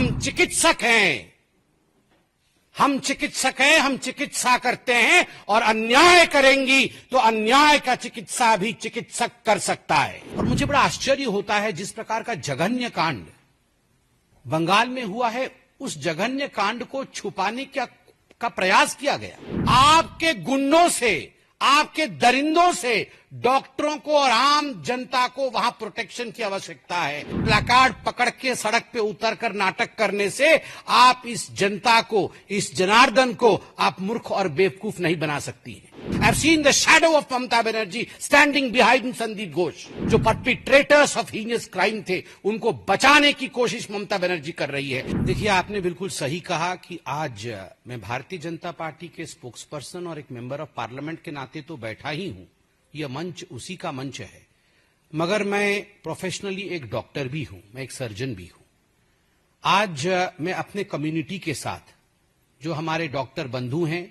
हम चिकित्सक हैं, हम चिकित्सा करते हैं और अन्याय करेंगी तो अन्याय का चिकित्सा भी चिकित्सक कर सकता है। और मुझे बड़ा आश्चर्य होता है जिस प्रकार का जघन्य कांड बंगाल में हुआ है, उस जघन्य कांड को छुपाने का प्रयास किया गया। आपके गुंडों से, आपके दरिंदों से डॉक्टरों को और आम जनता को वहां प्रोटेक्शन की आवश्यकता है। प्लैकार्ड पकड़ के सड़क पे उतरकर नाटक करने से आप इस जनता को, इस जनार्दन को आप मूर्ख और बेवकूफ नहीं बना सकती हैं। I've seen the shadow of Mamata Banerjee standing behind Sandeep Ghosh, जो perpetrators of heinous crime थे, उनको बचाने की कोशिश ममता बनर्जी कर रही है। देखिए, आपने बिल्कुल सही कहा कि आज मैं भारतीय जनता पार्टी के स्पोक्स पर्सन और एक मेंबर ऑफ पार्लियामेंट के नाते तो बैठा ही हूं, यह मंच उसी का मंच है, मगर मैं प्रोफेशनली एक डॉक्टर भी हूं, मैं एक सर्जन भी हूं। आज मैं अपने कम्युनिटी के साथ, जो हमारे डॉक्टर बंधु हैं,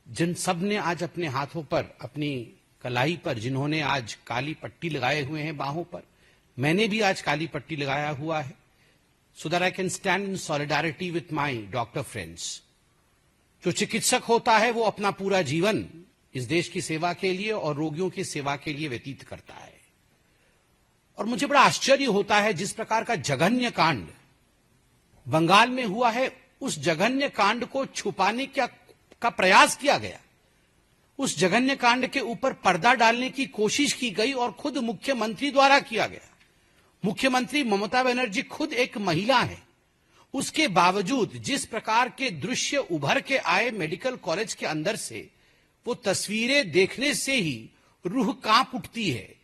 जिन सब ने आज अपने हाथों पर, अपनी कलाई पर, जिन्होंने आज काली पट्टी लगाए हुए हैं बाहों पर, मैंने भी आज काली पट्टी लगाया हुआ है, so that I can stand in solidarity with my doctor friends. जो चिकित्सक होता है वो अपना पूरा जीवन इस देश की सेवा के लिए और रोगियों की सेवा के लिए व्यतीत करता है। और मुझे बड़ा आश्चर्य होता है जिस प्रकार का जघन्य कांड बंगाल में हुआ है, उस जघन्य कांड को छुपाने का प्रयास किया गया। उस जघन्य कांड के ऊपर पर्दा डालने की कोशिश की गई और खुद मुख्यमंत्री द्वारा किया गया। मुख्यमंत्री ममता बनर्जी खुद एक महिला है, उसके बावजूद जिस प्रकार के दृश्य उभर के आए मेडिकल कॉलेज के अंदर से, वो तस्वीरें देखने से ही रूह कांप उठती है।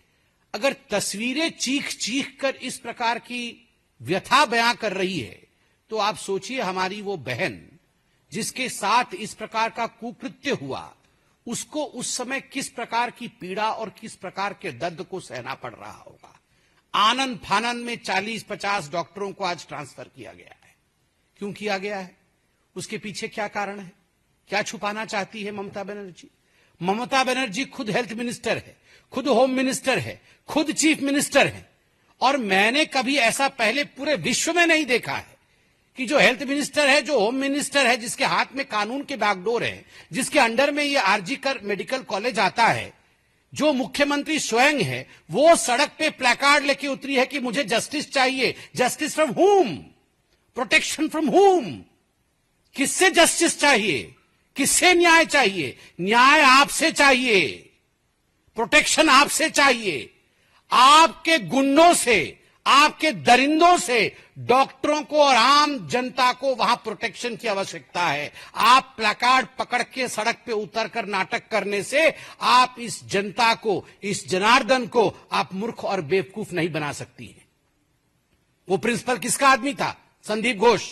अगर तस्वीरें चीख चीख कर इस प्रकार की व्यथा बयां कर रही है, तो आप सोचिए हमारी वो बहन जिसके साथ इस प्रकार का कुकृत्य हुआ, उसको उस समय किस प्रकार की पीड़ा और किस प्रकार के दर्द को सहना पड़ रहा होगा। आनन फानन में 40-50 डॉक्टरों को आज ट्रांसफर किया गया है। क्यों किया गया है? उसके पीछे क्या कारण है? क्या छुपाना चाहती है ममता बनर्जी? ममता बनर्जी खुद हेल्थ मिनिस्टर है, खुद होम मिनिस्टर है, खुद चीफ मिनिस्टर है, और मैंने कभी ऐसा पहले पूरे विश्व में नहीं देखा है कि जो हेल्थ मिनिस्टर है, जो होम मिनिस्टर है, जिसके हाथ में कानून के बागडोर है, जिसके अंडर में ये आरजी कर मेडिकल कॉलेज आता है, जो मुख्यमंत्री स्वयं है, वो सड़क पे प्लैकार्ड लेके उतरी है कि मुझे जस्टिस चाहिए। जस्टिस फ्रॉम हुम? प्रोटेक्शन फ्रॉम हुम? किससे जस्टिस चाहिए? किससे न्याय चाहिए? न्याय आपसे चाहिए, प्रोटेक्शन आपसे चाहिए। आपके गुंडों से, आपके दरिंदों से डॉक्टरों को और आम जनता को वहां प्रोटेक्शन की आवश्यकता है। आप प्लैकार्ड पकड़ के सड़क पे उतरकर नाटक करने से आप इस जनता को, इस जनार्दन को आप मूर्ख और बेवकूफ नहीं बना सकती हैं। वो प्रिंसिपल किसका आदमी था? संदीप घोष।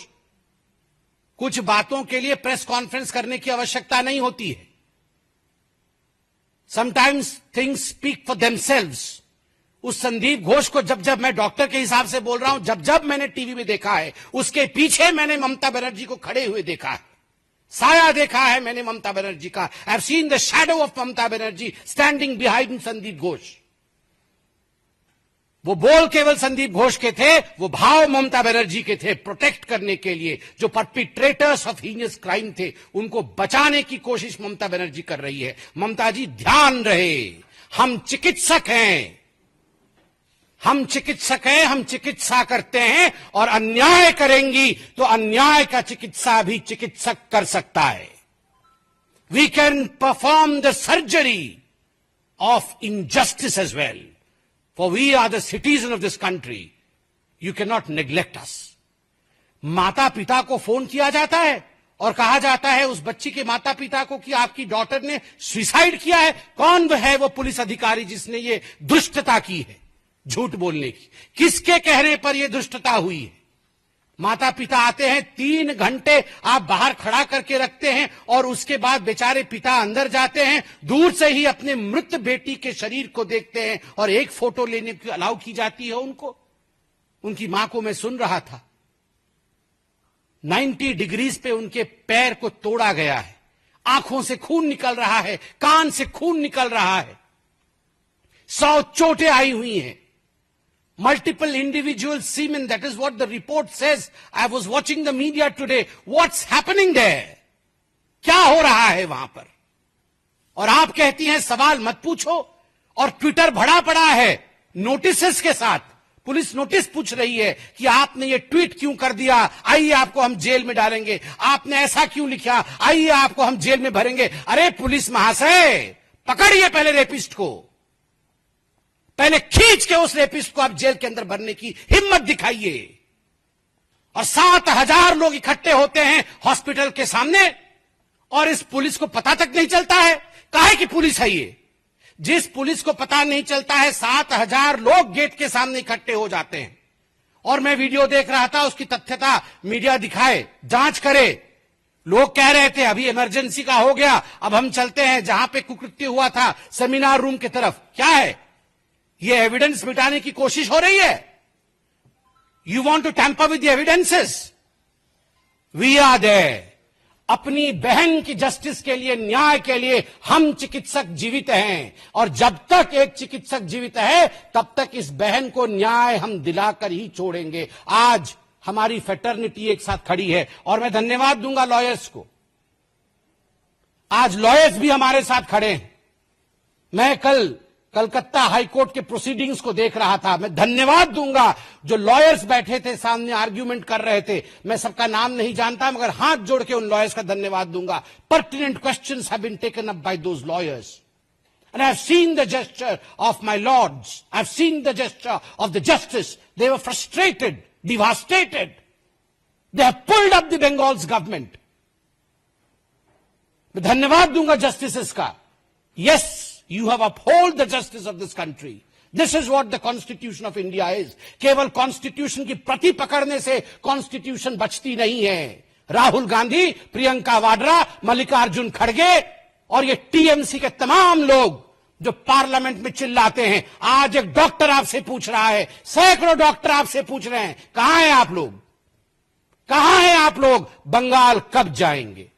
कुछ बातों के लिए प्रेस कॉन्फ्रेंस करने की आवश्यकता नहीं होती है। Sometimes things speak for themselves. उस संदीप घोष को जब मैं डॉक्टर के हिसाब से बोल रहा हूं, जब मैंने टीवी में देखा है, उसके पीछे मैंने ममता बनर्जी को खड़े हुए देखा है, साया देखा है मैंने ममता बनर्जी का। I have seen the shadow of Mamata Banerjee standing behind Sandeep Ghosh. वो बोल केवल संदीप घोष के थे, वो भाव ममता बनर्जी के थे, प्रोटेक्ट करने के लिए। जो परपिट्रेटर्स ऑफ हीनियस क्राइम थे, उनको बचाने की कोशिश ममता बनर्जी कर रही है। ममता जी, ध्यान रहे, हम चिकित्सक हैं, हम चिकित्सा करते हैं और अन्याय करेंगी तो अन्याय का चिकित्सा भी चिकित्सक कर सकता है। We can perform the surgery of injustice as well, for we are the citizen of this country. You cannot neglect us. माता पिता को फोन किया जाता है और कहा जाता है उस बच्ची के माता पिता को कि आपकी डॉटर ने सुसाइड किया है। कौन है वो पुलिस अधिकारी जिसने ये दुष्टता की है, झूठ बोलने की? किसके कहने पर यह दुष्टता हुई है? माता पिता आते हैं, 3 घंटे आप बाहर खड़ा करके रखते हैं और उसके बाद बेचारे पिता अंदर जाते हैं, दूर से ही अपने मृत बेटी के शरीर को देखते हैं और एक फोटो लेने की अलाउ की जाती है उनको। उनकी मां को मैं सुन रहा था, 90 डिग्रीज पे उनके पैर को तोड़ा गया है, आंखों से खून निकल रहा है, कान से खून निकल रहा है, 100 चोटें आई हुई हैं। multiple individual seamen. That is what the report says. I was watching the media today. What's happening there? क्या हो रहा है वहां पर? और आप कहती हैं सवाल मत पूछो, और ट्विटर भरा पड़ा है नोटिसेस के साथ। पुलिस नोटिस पूछ रही है कि आपने ये ट्वीट क्यों कर दिया, आइए आपको हम जेल में डालेंगे। आपने ऐसा क्यों लिखा, आइए आपको हम जेल में भरेंगे। अरे पुलिस महाशय, पकड़िए पहले रेपिस्ट को, पहले खींच के उस रेपिस्ट को आप जेल के अंदर भरने की हिम्मत दिखाइए। और 7,000 लोग इकट्ठे होते हैं हॉस्पिटल के सामने, और इस पुलिस को पता तक नहीं चलता है काहे की पुलिस है ये। जिस पुलिस को पता नहीं चलता है, 7,000 लोग गेट के सामने इकट्ठे हो जाते हैं। और मैं वीडियो देख रहा था, उसकी तथ्यता मीडिया दिखाए, जांच करे। लोग कह रहे थे अभी इमरजेंसी का हो गया, अब हम चलते हैं जहां पे कुकृत्य हुआ था सेमिनार रूम की तरफ। क्या है ये? एविडेंस मिटाने की कोशिश हो रही है। You want to tamper with the evidences. We are there. अपनी बहन की जस्टिस के लिए, न्याय के लिए हम चिकित्सक जीवित हैं, और जब तक एक चिकित्सक जीवित है तब तक इस बहन को न्याय हम दिलाकर ही छोड़ेंगे। आज हमारी फेटर्निटी एक साथ खड़ी है, और मैं धन्यवाद दूंगा लॉयर्स को। आज लॉयर्स भी हमारे साथ खड़े हैं। मैं कल कलकत्ता हाईकोर्ट के प्रोसीडिंग्स को देख रहा था। मैं धन्यवाद दूंगा जो लॉयर्स बैठे थे सामने, आर्ग्यूमेंट कर रहे थे। मैं सबका नाम नहीं जानता, मगर हाथ जोड़ के उन लॉयर्स का धन्यवाद दूंगा। Pertinent questions have been taken up by those lawyers, and I have seen the gesture of my lords, I have seen the gesture of the justice. They were frustrated, devastated, they have pulled up the Bengal's government. मैं धन्यवाद दूंगा justices का। Yes, you have upheld the justice of this country. This is what the Constitution of India is. केवल constitution की प्रति पकड़ने से constitution बचती नहीं है। राहुल गांधी, प्रियंका वाड्रा, मल्लिकार्जुन खड़गे और ये टीएमसी के तमाम लोग जो पार्लियामेंट में चिल्लाते हैं। आज एक डॉक्टर आपसे पूछ रहा है, सैकड़ों डॉक्टर आपसे पूछ रहे हैं, कहां हैं आप लोग, कहां हैं आप लोग, बंगाल कब जाएंगे?